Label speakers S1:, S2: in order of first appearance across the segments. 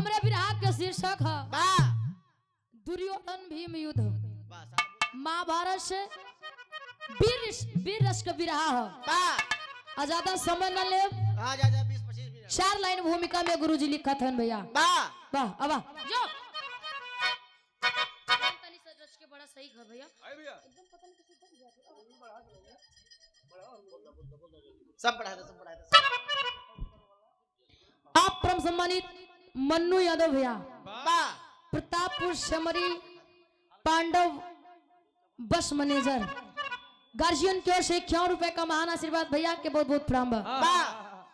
S1: हमरे विरह के शीर्षक है दुर्योधन भीम युद्ध। महाभारत से वीर रस का विरह है। ज्यादा समय न ले, 4 लाइन भूमिका में गुरुजी लिखा था भैया। वाह अब जो रस के बड़ा सही है भैया, एकदम पता नहीं कैसे बन गया।
S2: सब पढ़ा दे।
S1: आप परम सम्मानित मन्नू यादव भैया, प्रतापपुर समरी पांडव बस मैनेजर, गार्जियन की ओर से 51 रुपए का महान आशीर्वाद भैया के बहुत बहुत प्रणाम।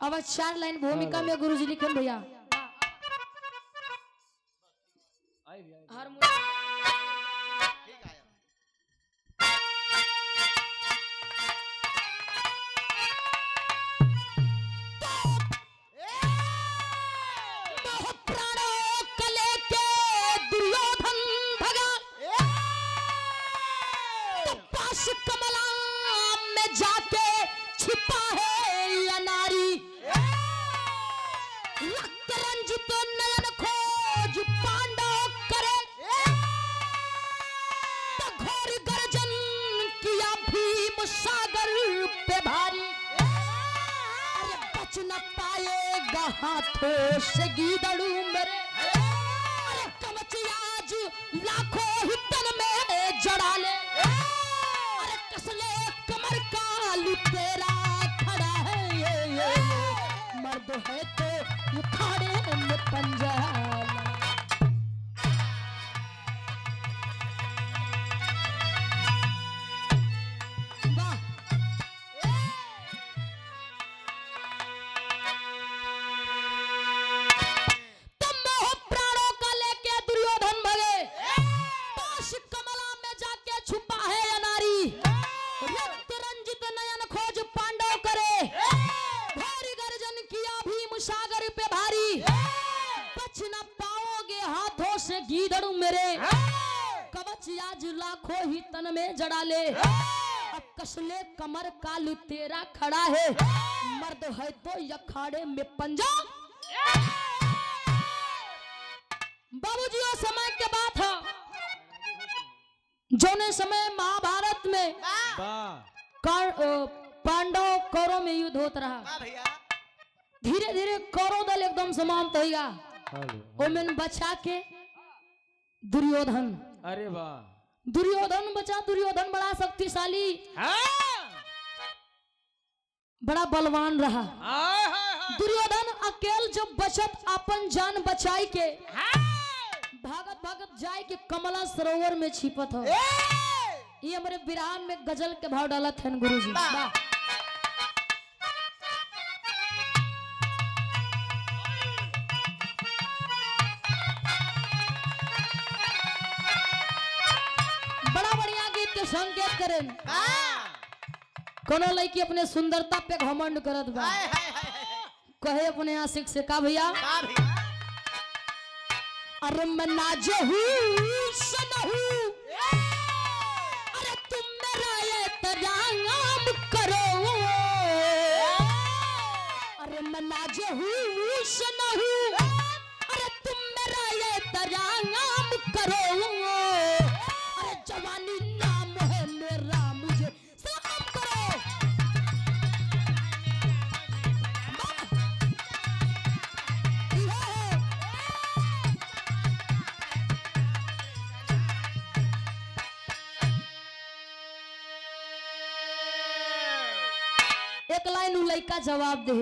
S1: अब 4 लाइन भूमिका में गुरुजी लिखे भैया। हाथों से गीदड़ू मेरे, अरे कवच आज लाखों हितन में जड़ा ले, अरे कसले कमर का लुटेरा खड़ा है ये मर्द है तो उखाड़े में पंजा। गीदड़ू मेरे कवच आज लाखों ही तन में जड़ा ले, अब कसले कमर का लुटेरा खड़ा है, मर्द है तो अखाड़े में पंजा। बाबूजी वो समय के बात है जोने समय महाभारत में पांडव कौरव में युद्ध होता रहा। धीरे धीरे कौरव दल एकदम समाप्त हो गया। ओमेन बचा के दुर्योधन,
S3: अरे वाह,
S1: दुर्योधन बचा। दुर्योधन बड़ा शक्तिशाली, बड़ा बलवान रहा। दुर्योधन अकेल जब बचत अपन जान बचाई के भागत भागत जाए के कमला सरोवर में छिपत हो। ये हमारे विराम में गजल के भाव डाला थे गुरुजी। संकेत करें कोनो लड़की अपने सुंदरता पे घमंड करत बा, कहे अपने आशिक से का भैया, अरे मैं नाजहू सनहू, अरे तुम मेरा ये तजाम करो, अरे मैं नाजहू सनहू, अरे तुम मेरा ये तजाम करो, अरे जवानी एक लाइन लड़का जवाब दे।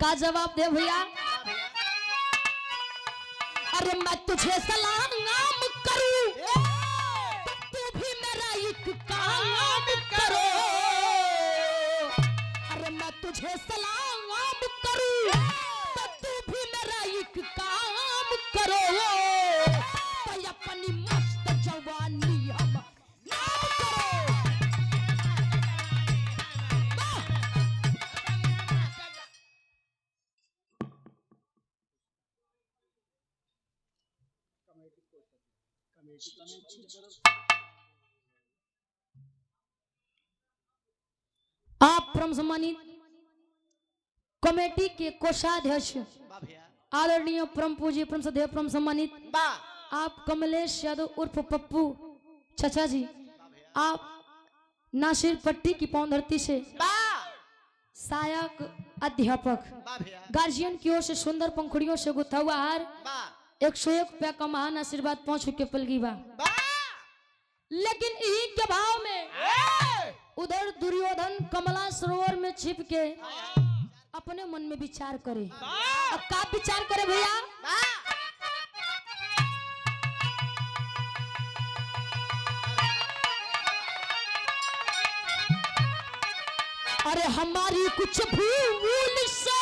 S1: का जवाब दे भैया, अरे मैं तुझे सलाम करूं, तू भी मेरा एक काम करो, अरे मैं तुझे सलाम करूं, तू भी मेरा एक काम करो, तो अपनी मस्त जवानी हम नाम करो। आप परम सम्मानित कमेटी के कोषाध्यक्ष आदरणीय परम पूज्य परम सदैव परम सम्मानित
S2: बा
S1: आप कमलेश यादव उर्फ पप्पू चाचा जी, आप नासिर पट्टी की पावन धरती से
S2: बा
S1: सहायक अध्यापक
S2: बा भैया
S1: गार्जियन की ओर से सुंदर पंखुड़ियों से गुथा हुआ हार
S2: बा
S1: 101 रुपया का महान आशीर्वाद 5 रुपये पलगी बा।
S2: बा
S1: लेकिन इही के भाव में उधर दुर्योधन कमला सरोवर में छिप के अपने मन में विचार करे। अब का विचार करे भैया? अरे हमारी कुछ भूल से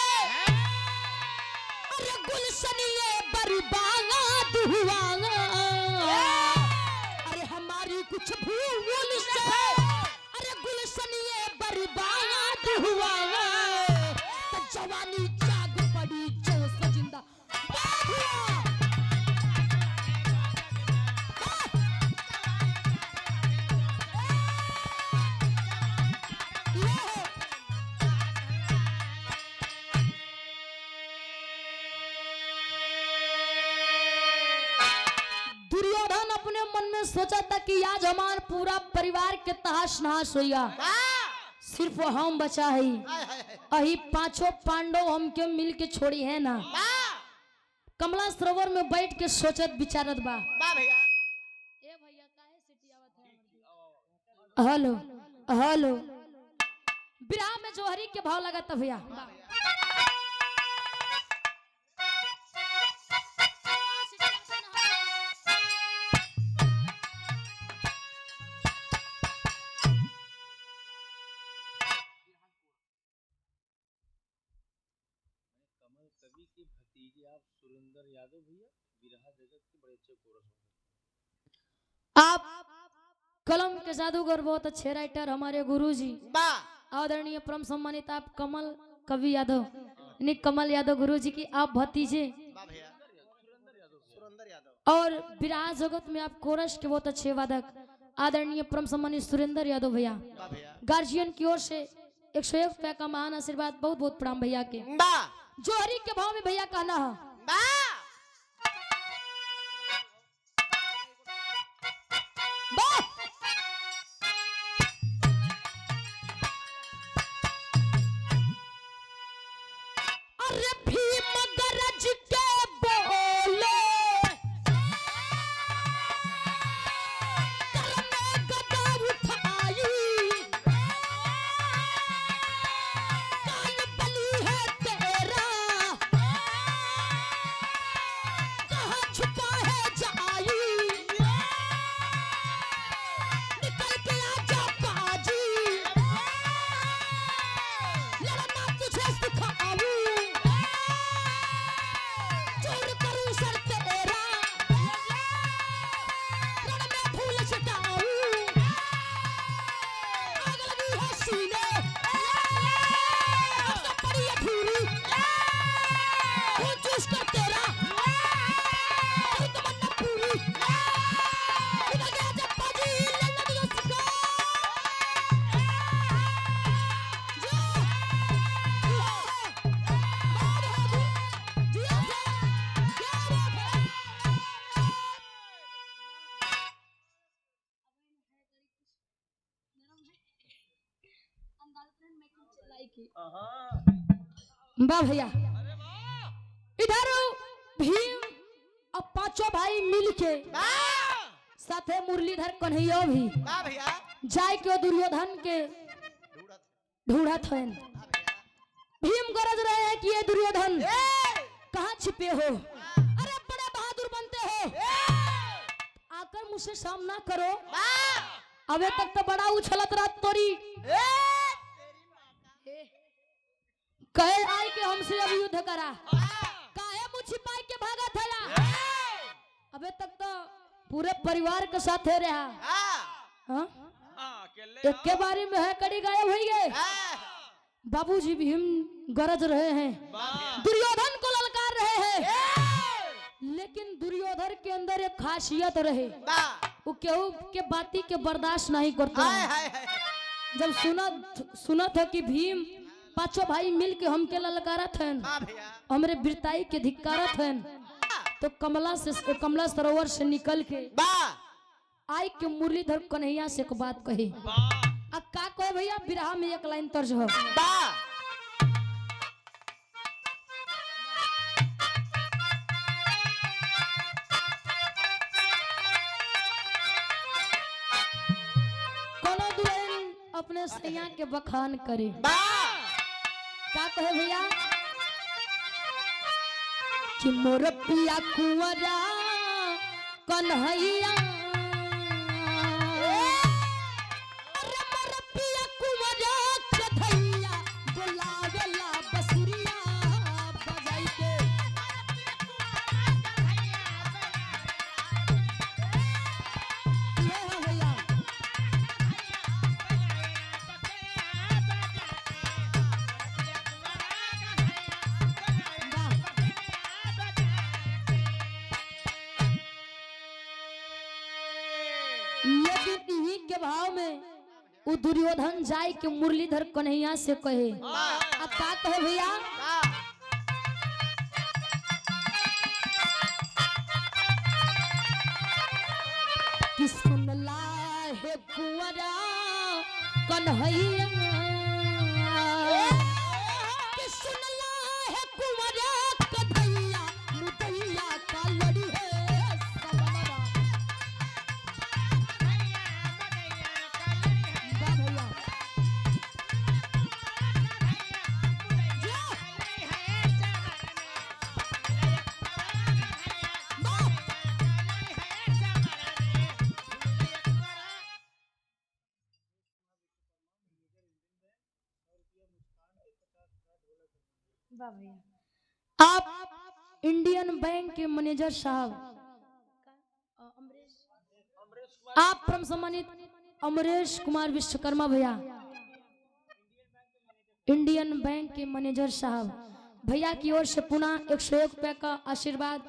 S1: अरे गुलशन ये बर्बाद हुआ, अरे हमारी कुछ भूल से अरे गुलशन ये बर्बाद हुआ, तो जवानी जाग पड़ी जोश जिंदा हुआ। दुर्योधन अपने मन में सोचा था कि आज हमारा पूरा परिवार के तहस नहस होइया, सिर्फ हम बचा है। अही पांचों पांडव हमके मिल के छोड़ी है ना। कमला सरोवर में बैठ के सोचत विचारत बा। ए भैया काहे सिटी आवत है? हेलो हेलो विराह में जोहरी के भाव लगा था भैया।
S3: कवि के भतीजे आप सुरेंद्र यादव भैया बिरहा जगत के बड़े अच्छे कोरस हैं।
S1: आप कलम के जादूगर बहुत अच्छे राइटर हमारे गुरुजी आदरणीय परम सम्मानित आप कमल कवि यादव यानी कमल यादव गुरुजी की आप भतीजे और बिरहा जगत में आप कोरस के बहुत अच्छे वादक आदरणीय परम सम्मानित सुरेंद्र यादव भैया। गार्जियन की ओर से 101 रुपया का महान आशीर्वाद बहुत बहुत प्रणाम भैया के। जोहरी के भाव में भैया कहना है अरे भीम गरज के बोले करने गदा उठाई, कान बली है तेरा कहाँ छुपा है जाई, निकल के आजा बाजी लड़ना तुझे सिखाऊं, चोर करूं सर तेरा रण में फूल छटाऊं, आग लगी है सीने अब तो पड़ी अधूरी, खून चूस कर तेरा कोई तमन्ना पूरी, निकल गया जब बाजी लड़ना तुझे सिखा वाह भैया। इधर भीम और पांचों भाई मिल के साथे मुरलीधर कन्हैया भी जाए के दुर्योधन के ढूंढत हैं। भीम गरज रहे हैं कि ये दुर्योधन कहाँ छिपे हो, अरे बड़े बहादुर बनते हो, आकर मुझसे सामना करो। अबे तक तो बड़ा उछलत रहा तोरी कहे आए के हमसे अब युद्ध करा, काहे मुँह छिपाई के भागा थला। अबे तक तो पूरे परिवार के साथ है रहा, एक के बारे में है कड़ी गायब हो गए। बाबूजी भीम गरज रहे हैं, दुर्योधन को ललकार रहे हैं, लेकिन दुर्योधन के अंदर एक खासियत रहे, वो केहू के बाती के बर्दाश्त नहीं करता। जब सुना था कि भीम पांचों भाई मिल के हमके ललकारत हन,
S2: वाह भैया
S1: हमरे बिरताई के धिक्कारत हन। तो कमला सरोवर से निकल के
S2: वाह
S1: आई के मुरलीधर कन्हैया से एक बात कही। अब का कहे भैया, बिरहा में एक लाइन तर्ज हो।
S2: वाह
S1: कोनो दुल्हन अपने सैया के बखान करे,
S2: वाह
S1: का कहे भैया कि मोर पिया कुंवरा कन्हैया, अरे मोर पिया कुंवरा कन्हैया, बुलावेला बसुरिया बजाई के। ये है भैया लेकिन इन्हीं के भाव में वो दुर्योधन जाय के मुरलीधर कन्हैया से कहे। अब का कहे भैया कि सुनला है कुंवरा कन्हैया, कि सुनला है कुंवरा कन्हैया, मुदैया का लड़ी है समनवा। वाह भैया आप इंडियन बैंक के मैनेजर साहब, आप परम सम्मानित अमरेश कुमार विश्वकर्मा भैया, इंडियन बैंक के मैनेजर साहब भैया की ओर से पुनः 101 रुपए का आशीर्वाद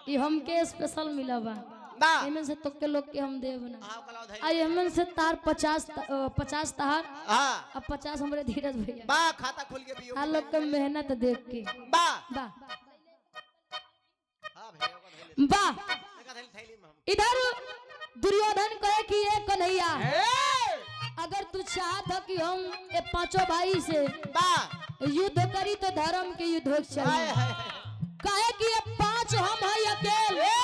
S1: ये हमके स्पेशल मिला बा।
S2: वाह
S1: एमन से तो के लोग के हम देव ना,
S2: हाँ कलाओ धाई
S1: आई एमन से तार 50 तार,
S2: हाँ
S1: अब 50 हमरे धीरज भैया।
S2: वाह खाता खोल के पियो
S1: आ लोग के मेहनत देख के
S2: वाह
S1: वाह
S2: हाँ भैया का धैले
S1: वाह।
S2: देखा धैले थैली में हम
S1: इधर दुर्योधन कहे कि ये कन्हैया, अगर तू चाहत हो कि हम ये पांचों भाई से
S2: वाह
S1: युद्ध करी तो धर्म के युद्ध हो
S2: हाय
S1: चाहिए।
S2: हाय हाय
S1: कहे कि ये 5 हम है अकेले,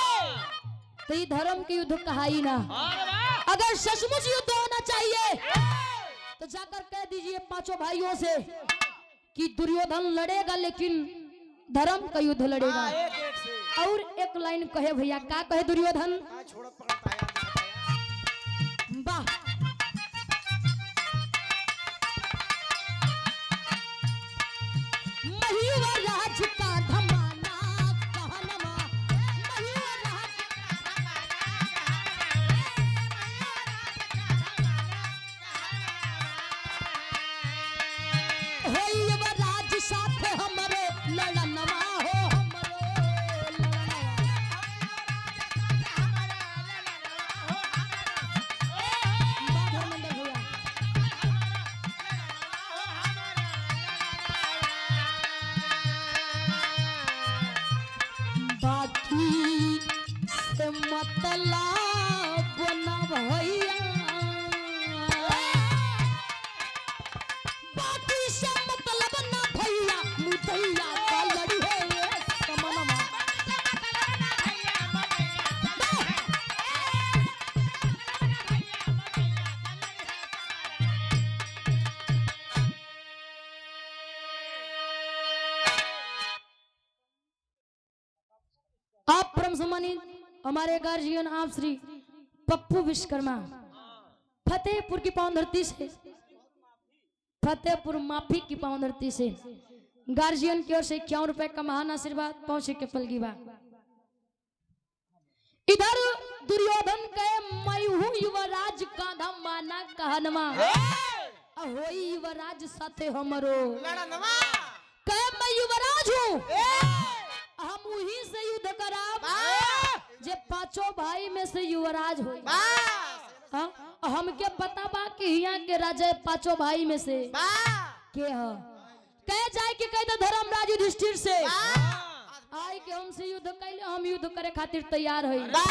S1: तो ये धर्म के युद्ध कहाई ना। अगर सचमुच युद्ध होना चाहिए तो जाकर कह दीजिए पांचों भाइयों से कि दुर्योधन लड़ेगा लेकिन धर्म का युद्ध लड़ेगा।
S2: हाँ, एक एक से
S1: और एक लाइन कहे भैया, का कहे दुर्योधन,
S2: हाँ छोड़ पड़ता है यार
S1: वाह मयूराज का धमाना कहनमा, मयूराज हो युवराज साथ हमरो लड़नवा हो हमरो लड़नवा। वाह धर्मेंद्र भैया बाकी से मतलब न भैया, बाकी से मतलब न भैया, मुदैया का लड़ी है समनवा। आप परम सम्मानित हमारे गार्जियन आप श्री पप्पू विश्वकर्मा फतेहपुर की पावन धरती से, फतेहपुर माफी की पावन धरती से गार्जियन की ओर से 51 रुपए का महान आशीर्वाद पहुंचे के पल की बात। इधर दुर्योधन के मैं हूँ युवराज का धमाना कहनमा, होई युवराज साथे हमरो
S2: लड़नवा
S1: कहे मैं युवराज हूँ, हम वही से युद्ध कराब जे पांचों भाई में से युवराज हो। हाँ? हमके पता बा कि यहाँ के राजा पांचों भाई में से के ह कह जाए कि कह दे धर्मराज युधिष्ठिर से
S2: वाह
S1: आए के हमसे युद्ध कैले, हम युद्ध करे खातिर तैयार हई।
S2: वाह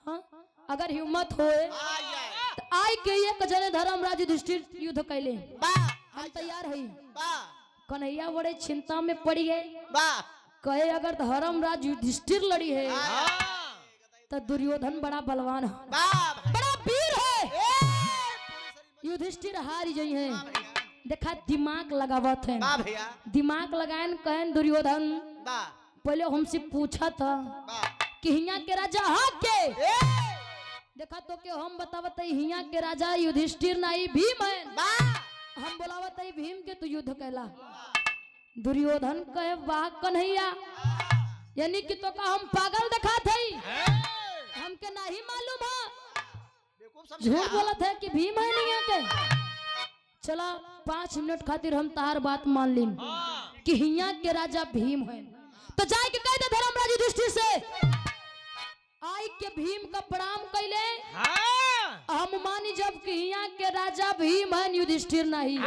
S1: हाँ? अगर हिम्मत होए तो आए के एक जने धर्मराज युधिष्ठिर युद्ध कैले,
S2: वाह
S1: हम तैयार हई।
S2: वाह
S1: कन्हैया बड़े चिंता में पड़ गए,
S2: वाह
S1: कहे अगर धर्मराज युधिष्ठिर लड़ी है
S2: हाँ
S1: तो दुर्योधन बड़ा बलवान है,
S2: वाह
S1: बड़ा वीर है,
S2: ए
S1: युधिष्ठिर हार जाई है। देखा दिमाग लगावत है,
S2: वाह भैया
S1: दिमाग लगाएन कहन दुर्योधन
S2: वाह
S1: पहले हमसे पूछा था
S2: वाह
S1: कि हिया के राजा हाँ के
S2: ए
S1: देखा तो के हम बतावत हिया के राजा युधिष्ठिर नहीं भीम है,
S2: वाह
S1: हम बोलावत भीम के तू युद्ध कैला। दुर्योधन कहे वाह कन्हैया, यानी कि तो का हम पागल देखा थे, हमके नहीं मालूम है,
S2: बेवकूफ समझ
S1: झूठ बोला था कि भीम है नहीं है के। चला 5 मिनट खातिर हम तार बात मान लीन कि हिया के राजा भीम है, तो जाए के कह दे धर्मराज युधिष्ठिर से आई के भीम का प्रणाम कैले। हम मानी जब कि हिया के राजा भीम है युधिष्ठिर नहीं।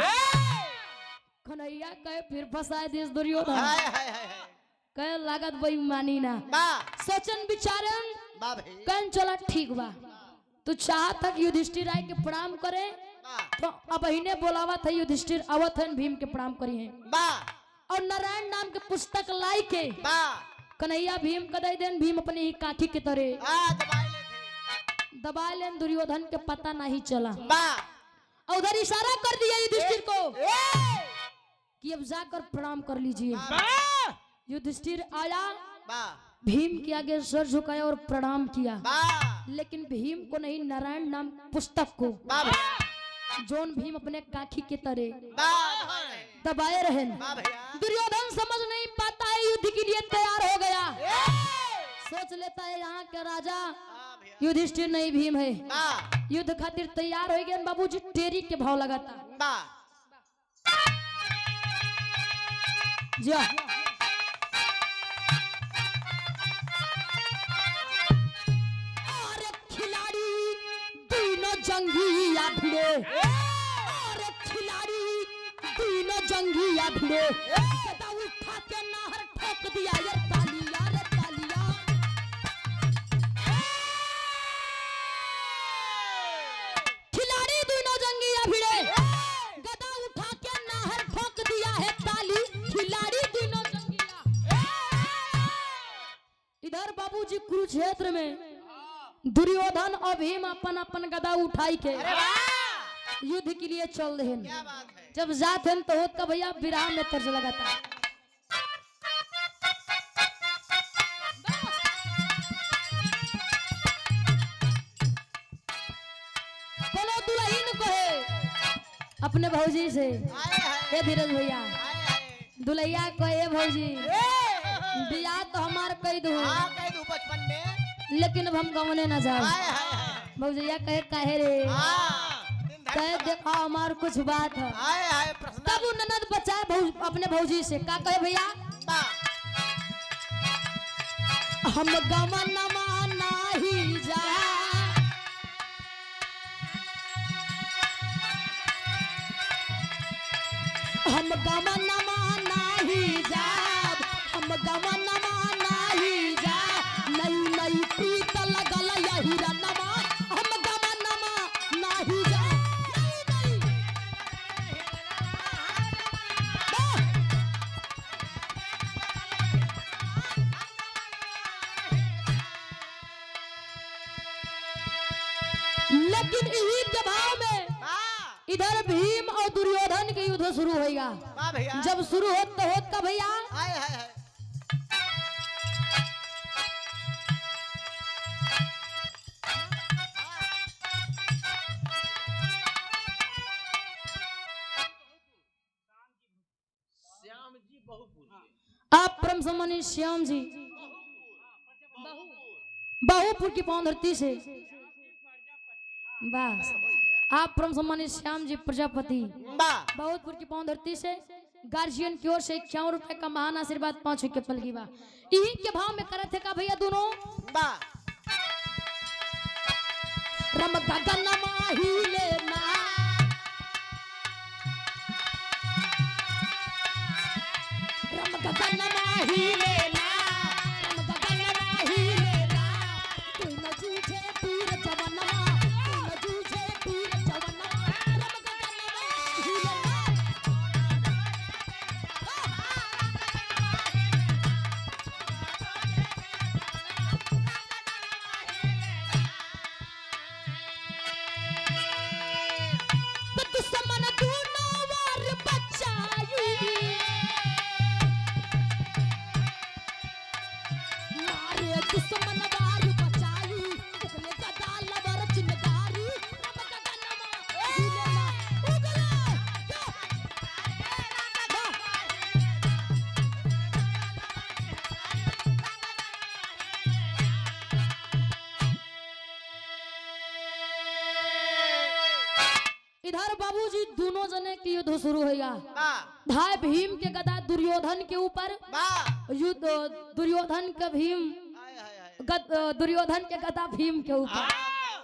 S1: कन्हैया कहे फिर फंसाए देश दुर्योधन,
S2: हाय हाय हाय
S1: कहे लागत वही मानी ना,
S2: वाह
S1: सोचन विचारन
S2: वाह भाई
S1: कहन चला ठीक बा, तू चाहत कि युधिष्ठिर आए के प्रणाम करे
S2: वाह
S1: तो अब इन्हें बोलावा था युधिष्ठिर आवत है भीम के प्रणाम करी है।
S2: वाह
S1: और नारायण नाम के पुस्तक लाई के
S2: वाह
S1: कन्हैया भीम कदई देन, भीम अपनी ही काठी के तरह
S2: दबाए लेते
S1: दबा लेन, दुर्योधन के पता नहीं चला।
S2: वाह
S1: और उधर इशारा कर दिया युधिष्ठिर को
S2: ए
S1: कि अब जाकर प्रणाम कर लीजिए।
S2: वाह
S1: युधिष्ठिर आया,
S2: वाह
S1: भीम के आगे सर झुकाया और प्रणाम किया,
S2: वाह
S1: लेकिन भीम को नहीं, नारायण नाम पुस्तक को
S2: वाह भैया
S1: जोन भीम अपने काठी के तरह
S2: वाह
S1: दबाए रहे।
S2: वाह भैया
S1: दुर्योधन समझ नहीं पाता है, युद्ध के लिए तैयार हो गया,
S2: ए
S1: सोच लेता है यहाँ के राजा
S2: वाह भैया
S1: युधिष्ठिर नहीं भीम है,
S2: वाह
S1: युद्ध खातिर तैयार हो गए। बाबूजी टेरी के भाव लगाता
S2: वाह
S1: जा अरे खिलाड़ी तीनों जंगिया भिड़े, अरे खिलाड़ी तीनों जंगिया भिड़े, गदा उठा के नाहर ठोक दिया ये तालिया रे तालिया। खिलाड़ी तीनों जंगिया भिड़े, गदा उठा के नाहर ठोक दिया है ताली, खिलाड़ी तीनों जंगिया। इधर बाबूजी कुरुक्षेत्र में दुर्योधन और भीम अपन अपन गदा उठाई के
S2: अरे वाह
S1: युद्ध के लिए चल रहे हैं।
S2: क्या बात है
S1: जब जाते हैं तो होत का भैया विराम में तर्ज लगाता है। बोलो दुल्हन को है अपने भौजी से,
S2: आए हाय
S1: ए धीरज भैया
S2: आए हाय
S1: दुल्हैया को ए भौजी
S2: ए
S1: बियाह तो हमार कह दू,
S2: हाँ कह दूं बचपन में
S1: लेकिन अब हम गवने न जाए।
S2: आए हाय
S1: भौजैया कहे कहे रे,
S2: हाँ दिन धड़
S1: कहे देखो हमार कुछ बात है।
S2: आए हाय प्रश्न
S1: तब वो ननद बचाए अपने भौजी से का कहे भैया
S2: वाह
S1: हम गवनमा नाही जा, हम गवनमा नाही जा, हम गवनमा नाही जा, नई नई प्रीत लगल यही रनमा, हम गवनमा नाही जा। नहीं, नहीं। वाह! लेकिन इसी के भाव में
S2: वाह
S1: इधर भीम और दुर्योधन के युद्ध शुरू होगा।
S2: वाह भैया
S1: जब शुरू होत का भैया
S2: आए हाय हाय
S3: श्याम जी बहुपुर
S1: आप परम सम्मानित श्याम जी बहुपुर की पावन धरती से, बस आप परम सम्मानित श्याम जी प्रजापति
S2: वाह
S1: बहुतपुर की पावन धरती से गार्जियन की ओर से 51 रुपए का महान आशीर्वाद 5 के पल की बा यही के भाव में करे थे का भैया दोनों
S2: वाह
S1: रम गगन माही लेना दुश्मन वार बचाई उगले गदा लवर चिनगारी रब गगनमा झूलेला उगले इधर बाबूजी दोनों जने की युद्ध शुरू हो गया।
S2: वाह
S1: धाय भीम के गदा दुर्योधन के ऊपर
S2: वाह
S1: युद्ध दुर्योधन के भीम
S2: हाय हाय हाय
S1: दुर्योधन के गदा भीम के ऊपर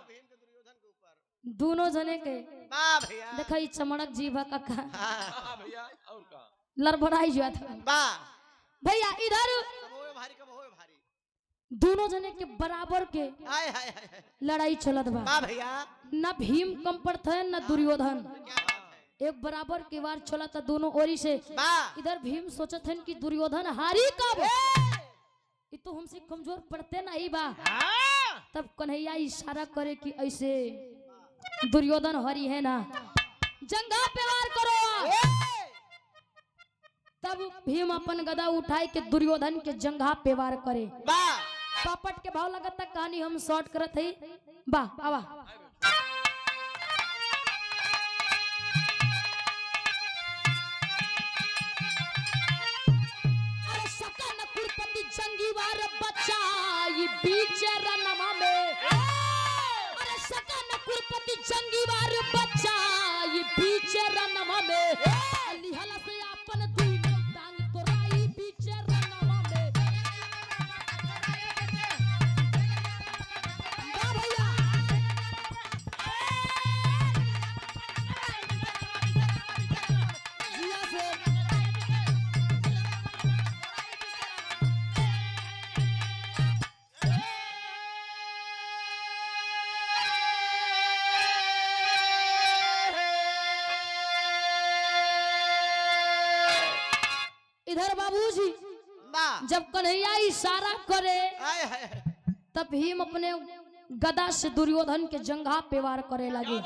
S2: भीम के दुर्योधन के ऊपर
S1: दोनों जने के
S2: वाह भैया
S1: देखा ई चमड़क जीवा का
S2: हाँ,
S3: हाँ भैया और का
S1: लड़बड़ाई जो था
S2: वाह
S1: भैया इधर
S2: कब होए भारी कब होए भारी
S1: दोनों जने के बराबर के
S2: हाय हाय हाय हाय
S1: लड़ाई चलत बा
S2: वाह भैया
S1: न भीम कम पर थे न दुर्योधन
S2: क्या बात है
S1: एक बराबर की वार चला था दोनों ओरी से
S2: वाह
S1: इधर भीम सोचत हन कि दुर्योधन हारी कब ये तो हमसे कमजोर पड़ते नहीं बा
S2: हाँ
S1: तब कन्हैया इशारा करे कि ऐसे दुर्योधन हरी है ना जंगा पे वार करो तब भीम अपन गदा उठाए के दुर्योधन के जंघा पे वार करे
S2: वाह
S1: पापट के भाव लगता कहानी हम शॉर्ट करत है बा आवा अरे सकन कुरपति जंगी वार बचाई बीच रनमा में अरे सकन कुरपति जंगी वार बचाई बीच रनमा में लिहला से अपन दुनो टांग तोराई बीच रनमा में वाह भैया जिया से इधर बाबूजी
S2: वाह
S1: जब कन्हैया इशारा करे
S2: हाय हाय हाय
S1: तब भीम अपने गदा से दुर्योधन के जंघा पे वार करे लगे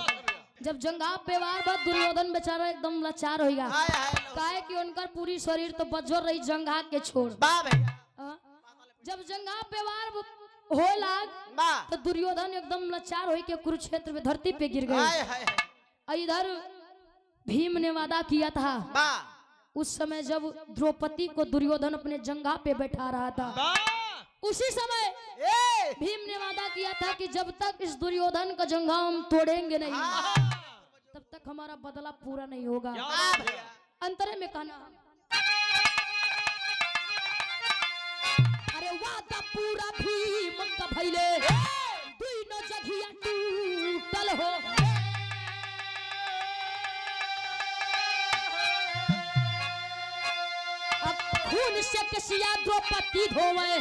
S1: जब जंघा पे वार बाद दुर्योधन बेचारा एकदम लाचार हो गया
S2: हाय हाय
S1: काहे कि उनकर पूरी शरीर तो बजर रही जंघा के छोड़
S2: वाह भैया
S1: हाँ? जब जंघा पे वार हो लाग
S2: वाह
S1: तो दुर्योधन एकदम लाचार हो के कुरुक्षेत्र में धरती पे गिर गए
S2: हाय हाय हाय
S1: और इधर भीम ने वादा किया था
S2: वाह
S1: उस समय जब द्रौपदी को दुर्योधन अपने जंघा पे बैठा रहा था
S2: वाह
S1: उसी समय
S2: ए
S1: भीम ने वादा किया था कि जब तक इस दुर्योधन का जंघा हम तोड़ेंगे नहीं तब तक हमारा बदला पूरा नहीं होगा
S2: वाह भैया
S1: अंतरे में कहना अरे वादा पूरा भीम का भइले दुइनो जघिया टूटल हो अब खून से कसिया द्रौपदी धोवे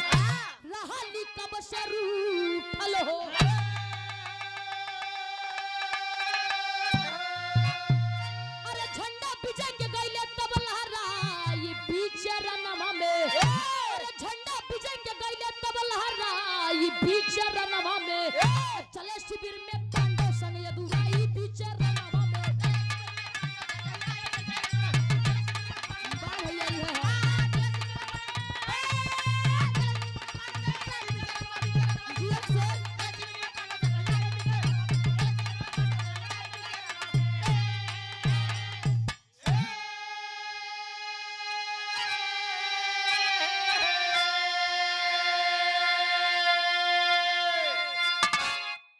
S1: रहली कब से रूठल हो अरे झंडा विजय के गइले तब लहराई बीच रनमा में अरे झंडा विजय के गइले तब लहराई बीच रनमा में चले शिविर में पांडव संग यदुराई बीच रनमा में वाह भैया ये है जिया से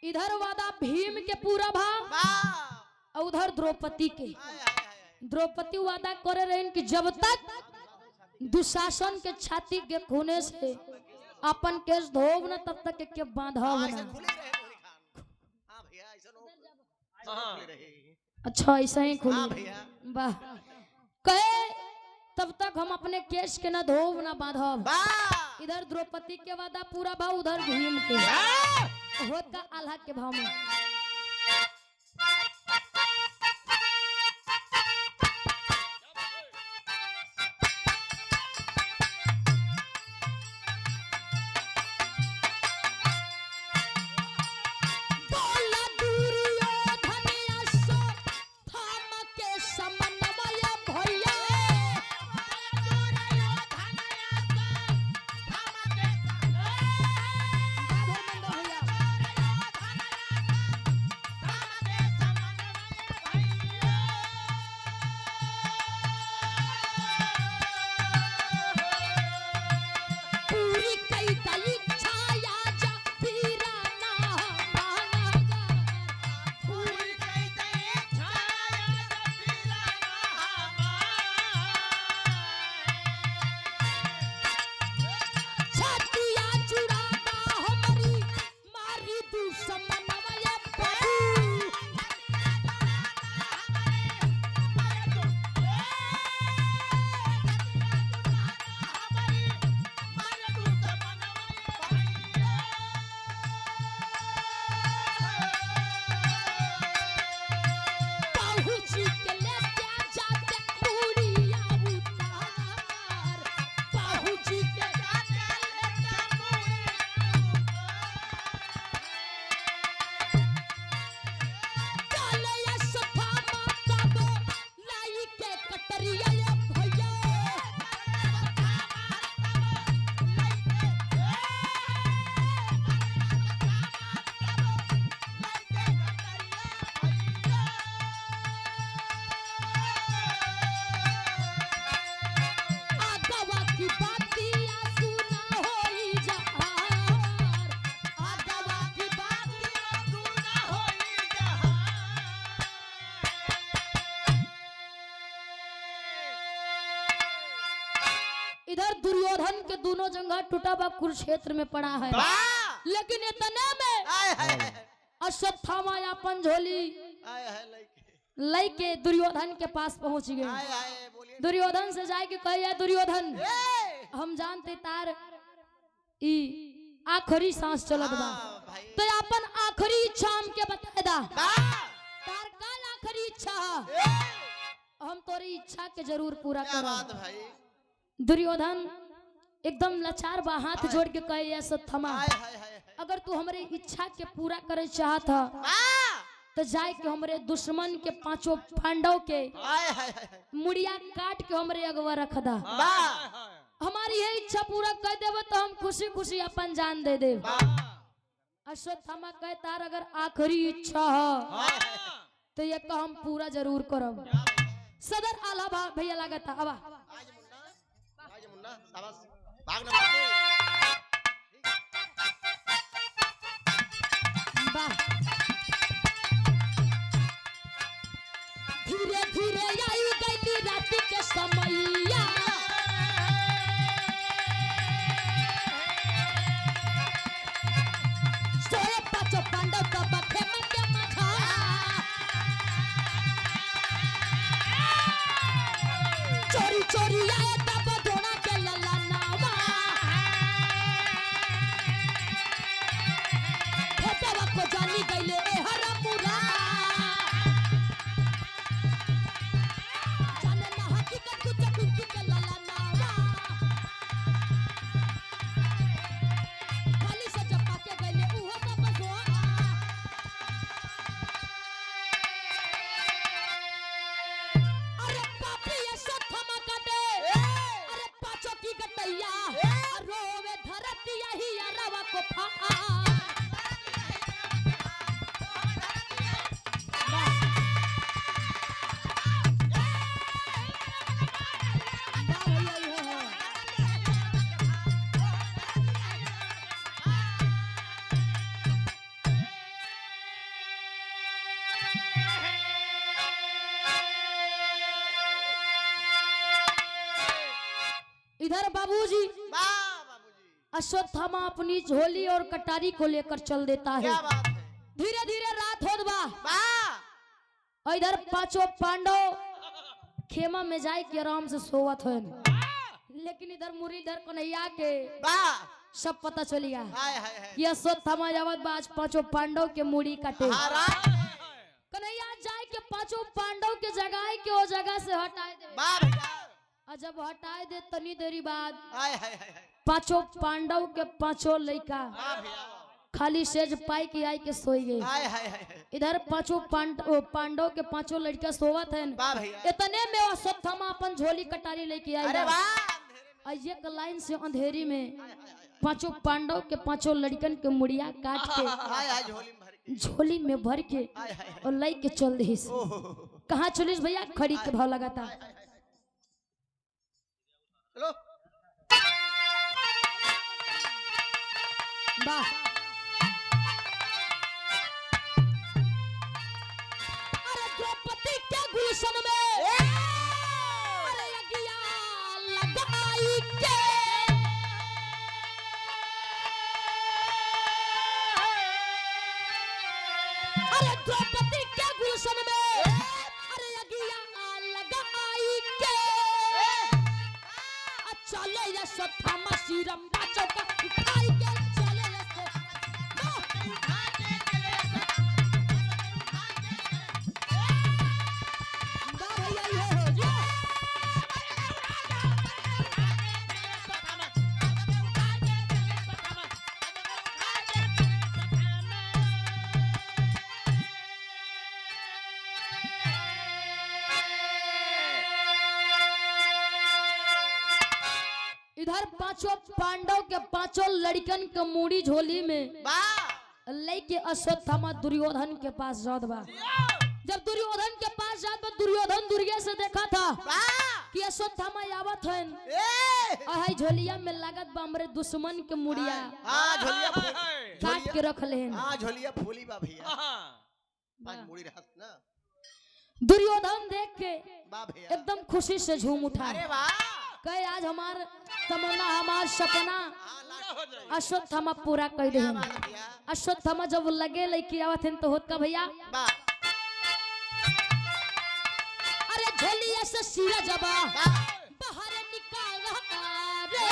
S1: इधर वादा भीम के पूरा भाव
S2: वाह
S1: और उधर द्रौपदी के
S2: हाय हाय हाय
S1: द्रौपदी वादा करे रहे कि जब तक दुशासन के छाती के खूने से अपन केस धोब न तब तक के बांधब
S2: ऐसे
S1: न
S2: खुली रहे पूरी खान हां भैया ऐसा नो
S3: हाँ।
S2: खुली रहे
S1: अच्छा ऐसा ही
S2: हां
S1: खुली
S2: भैया
S1: वाह कहे तब तक हम अपने केस के न धोब न बांधब
S2: वाह
S1: इधर द्रौपदी के वादा पूरा भाव उधर भीम के होत का आल्हा के भाव में बोला दुर्योधन यशो थाम के समन्वय भैया इधर दुर्योधन के दोनों जंघा टूटा हुआ कुरुक्षेत्र में पड़ा है,
S2: वाह
S1: लेकिन इतने में
S2: आय हाय
S1: अश्वत्थामा अपन झोली
S2: आय हाय लाइक
S1: लेके दुर्योधन के पास पहुंच गए।
S2: आय हाय बोलिए
S1: दुर्योधन से जाके कहे दुर्योधन
S2: ए
S1: हम जानते तार ई आखिरी सांस चलत बा,
S2: हाँ, भाई
S1: तो अपन आखिरी इच्छा हमके बता दा,
S2: वाह
S1: तार का आखिरी इच्छा है?
S2: ए
S1: हम तोरी इच्छा के जरूर पूरा
S2: क्या बात
S1: करब।
S2: भाई
S1: दुर्योधन एकदम लाचार बा, हाथ जोड़ के कहे अश्वत्थामा
S2: आय हाय हाय
S1: अगर तू हमरे इच्छा के पूरा करे चाहत ह
S2: वाह
S1: तो जाए के हमरे दुश्मन के पांचों पांडव के
S2: आय हाय हाय
S1: मुड़िया काट के हमरे अगवा रख दा।
S2: वाह
S1: हमारी ये इच्छा पूरा कर देव तो हम खुशी खुशी अपन जान दे देव।
S2: वाह
S1: अश्वत्थामा कहे तार अगर आखिरी इच्छा है
S2: हाय हाय
S1: तो ये का हम पूरा जरूर करब। सदर आला भैया लागत आवा
S2: आज मुन्ना शाबाश भाग नंबर 2
S1: वाह धीरे धीरे आई गई रात के समैया सोए पांचों पांडव का बखे के मखा चोरी चोरी आए तब दोना के लला नावा खेतवा को जानी गईले ए हरा पूरा जाने ना हकीकत कुछ कुछ के लला नावा खाली से जब पाके गईले उहो सब बसवा अरे पापी ये अश्वत्थामा काटे अरे पांचों की गटैया रोवे धरती यही रवा को फा इधर बाबूजी
S2: वाह बाबूजी
S1: अश्वत्थामा अपनी झोली और कटारी को लेकर चल देता है।
S2: क्या बात है
S1: धीरे धीरे रात होत बा
S2: वाह
S1: और इधर पांचों पांडव खेमा में जाए के आराम से सोवत है, लेकिन इधर मुरलीधर कन्हैया के
S2: वाह
S1: सब पता चल गया
S2: हाय हाय हाय
S1: कि अश्वत्थामा जावत बा आज पांचों पांडव के मुड़ी काटे।
S2: महाराज
S1: कन्हैया जाए के पांचों पांडव के जगह के वो जगह से हटाए दे
S2: वाह भैया
S1: और जब हटाए दे तनी देरी बाद
S2: हाय हाय हाय हाय
S1: पांचों पांडव के पांचों लड़का
S2: वाह भैया
S1: खाली सेज पाई के आई के सोई गए।
S2: हाय हाय हाय हाय
S1: इधर पांचों पांडव के पांचों लड़का सोवत है।
S2: वाह भैया
S1: इतने में अश्वत्थामा अपन झोली कटारी लेके
S2: अरे
S1: आई
S2: वाह
S1: एक लाइन से अंधेरी में पांचों पांडव के पांचों लड़कन के मुड़िया काट के
S2: हाय हाय झोली में भर के
S1: झोली में भर के
S2: हाय हाय हाय
S1: और लाई के चल दी।
S2: ओहो
S1: कहाँ चलिस भैया? खड़ी के भाव लगाता।
S2: चलो
S1: वाह अरे द्रौपदी के गुलशन में अरे अगिया लगाई के अरे द्रौपदी के गुलशन में अरे अगिया लगाई के चले ये अश्वत्थामा सिरम पाचो का उठाई के चले इधर पांचों पांडव के पांचों लड़कन के मूड़ी झोली में
S2: वाह
S1: लेके अश्वत्थामा दुर्योधन के पास जात बा। जब दुर्योधन के पास जात बा दुर्योधन दुर्गे से देखा था
S2: वाह
S1: कि अश्वत्थामा आवत है
S2: ए
S1: और झोलिया में लागत बा हमरे दुश्मन के मुड़िया
S2: हां झोलिया
S1: काट के रख ले।
S2: हां झोलिया फूली बा भैया
S1: वाह।
S2: आज मुड़ी रहत ना
S1: दुर्योधन देख के
S2: वाह भैया
S1: एकदम खुशी से झूम उठा।
S2: अरे वाह
S1: कहे आज हमार तमन्ना हमार सपना
S2: हाँ लास्ट हो जाए
S1: अश्वत्थामा पूरा कर दे।
S2: बात है भैया
S1: अश्वत्थामा जब लगे लड़की आवत हैं तो होत का भैया
S2: वाह
S1: अरे झोलिया से सिरा जबा
S2: वाह
S1: बाहर निकाल रे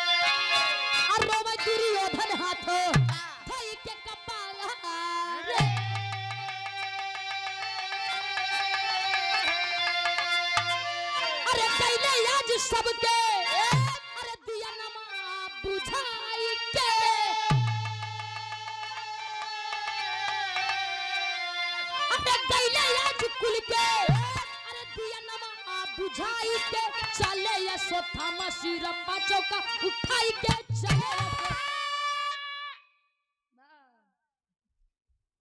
S1: अरे वो दुर्योधन हाथों भाई के कपाल रे अरे कैले आज सबके अरे दिया नमा बुझाई के अरे कैले आज कुल के अरे दिया नमा बुझाई के चले अश्वत्थामा सिरप्पा चौका उठाई के चले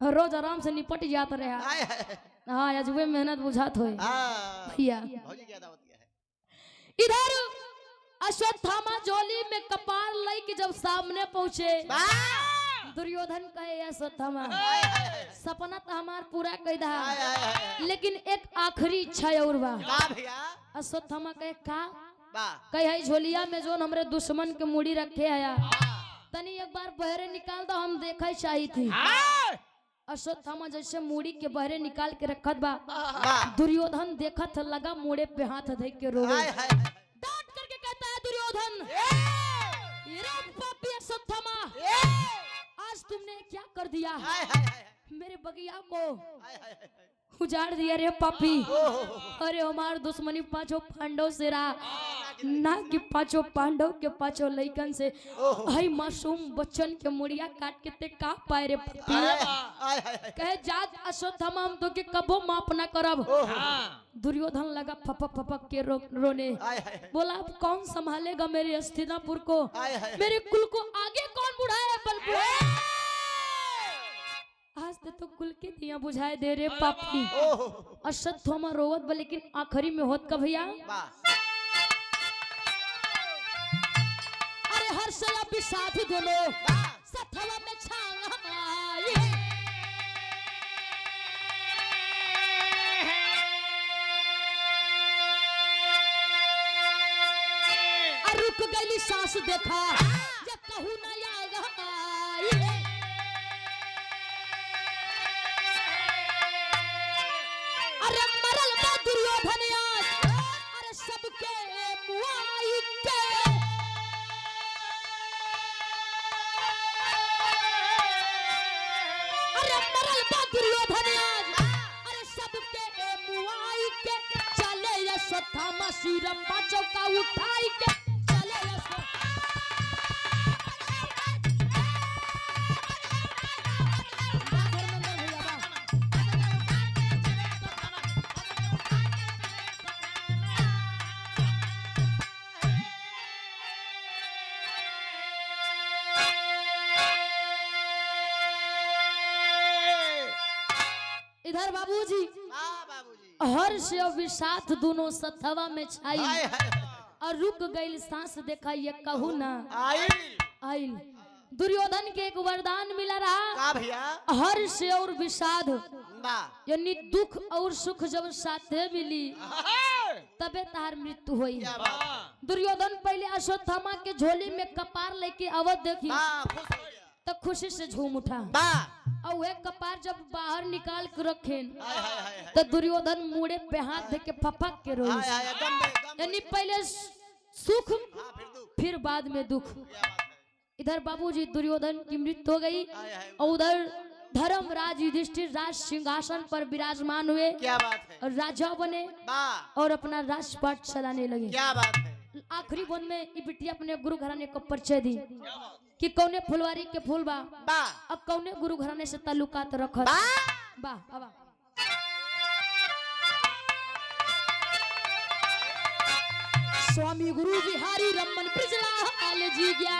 S1: रोज आराम से निपट जाता रहा।
S2: हाय हाय
S1: हाँ आज वे मेहनत बुझात होए
S2: हाँ
S1: भैया।
S2: भौजी क्या दावत क्या है
S1: इधर अश्वत्थामा जोली में कपार लई के जब सामने पहुंचे
S2: वाह
S1: दुर्योधन कहे अश्वत्थामा
S2: हाय हाय
S1: सपना तो हमार पूरा कह दा
S2: हाय हाय
S1: लेकिन एक आखिरी इच्छा और बा।
S2: वाह भैया
S1: अश्वत्थामा कहे का
S2: वाह
S1: कहे झोलिया में जो हमरे दुश्मन के मुड़ी रखे आया तनी एक बार बहरे निकाल दो हम देखे चाही थी। अश्वत्थामा जैसे मूड़ी के बहरे निकाल के रखत बा
S2: वाह
S1: दुर्योधन देखत लगा मुड़े पे हाथ धइ के रोवे
S2: हाय हाय
S1: डांट करके कहता है दुर्योधन ये रे पापी अश्वत्थामा आज तुमने क्या कर दिया
S2: हाय हाय हाय
S1: मेरे बगिया को
S2: हाय हाय हाय
S1: उजाड़ दिया रे पापी।
S2: ओहो
S1: अरे हमार दुश्मनी पांचों पांडव से रहा ना कि पांचों पांडव के पांचों लइकन से हई मासूम बच्चन के मुड़िया काट के ते का पाए रे पापी।
S2: हाय हाय हाय
S1: कहे जात अश्वत्थामा हम तो के कबो माफ ना करब। दुर्योधन लगा फपक फपक के रोने
S2: हाय हाय
S1: बोला अब कौन संभालेगा मेरे हस्तिनापुर को
S2: हाय हाय
S1: मेरे कुल को आगे कौन बुढ़ाए बल बुढ़ाए आज तो कुल के दिया बुझाए दे रे पापी।
S2: ओहो
S1: अश्वत्थामा रोवत बा लेकिन आखिरी में होत का भैया
S2: वाह
S1: अरे हर से अभी साथी दोनों
S2: वाह
S1: सथवा में छाई रुक गई सांस देखा ये कहूँ ना आएगा अरे मरल बा दुर्योधन आज अरे सबके मुआई के अरे मरल बा दुर्योधन आज अरे सबके मुआई के चले अश्वत्थामा सिरप्पा चौका उठाई के चले इधर बाबूजी
S2: हाँ बाबूजी
S1: हर्ष और विषाद दोनों सथवा में छाई
S2: हाय हाय
S1: और रुक गई सांस देखा ये कहू ना
S2: आई
S1: आइल दुर्योधन के एक वरदान मिला रहा
S2: का भैया
S1: हर्ष और विषाद
S2: वाह
S1: यानी दुख और सुख जब साथे मिली तबे तार मृत्यु हुई।
S2: क्या बात
S1: दुर्योधन पहले अश्वत्थामा के झोली में कपार लेके अवध देखी
S2: वाह खुश हो गया
S1: तो खुशी से झूम उठा
S2: वाह
S1: और वह कपार जब बाहर निकाल के रखेन
S2: हाय हाय हाय हाय
S1: तो दुर्योधन मुड़े पे हाथ दे के फपक के रोई
S2: हाय हाय गम
S1: यानी पहले सुख
S2: हाँ फिर दुख
S1: फिर बाद में दुख।
S2: क्या बात है
S1: इधर बाबूजी दुर्योधन की मृत्यु हो गई
S2: हाय हाय
S1: और उधर धर्मराज युधिष्ठिर राज सिंहासन पर विराजमान हुए
S2: क्या बात है
S1: और राजा बने
S2: वाह
S1: और अपना राजपाट चलाने लगे।
S2: क्या बात है
S1: आखिरी वन में ये बिटिया अपने गुरु घराने को परिचय दी
S2: क्या बात
S1: कि कौने फुलवारी के फूल बा
S2: वाह
S1: अब कौने गुरु घराने से ताल्लुकात रखत
S2: वाह
S1: बा बाबा स्वामी गुरु बिहारी रमन ब्रिजलाल जी गया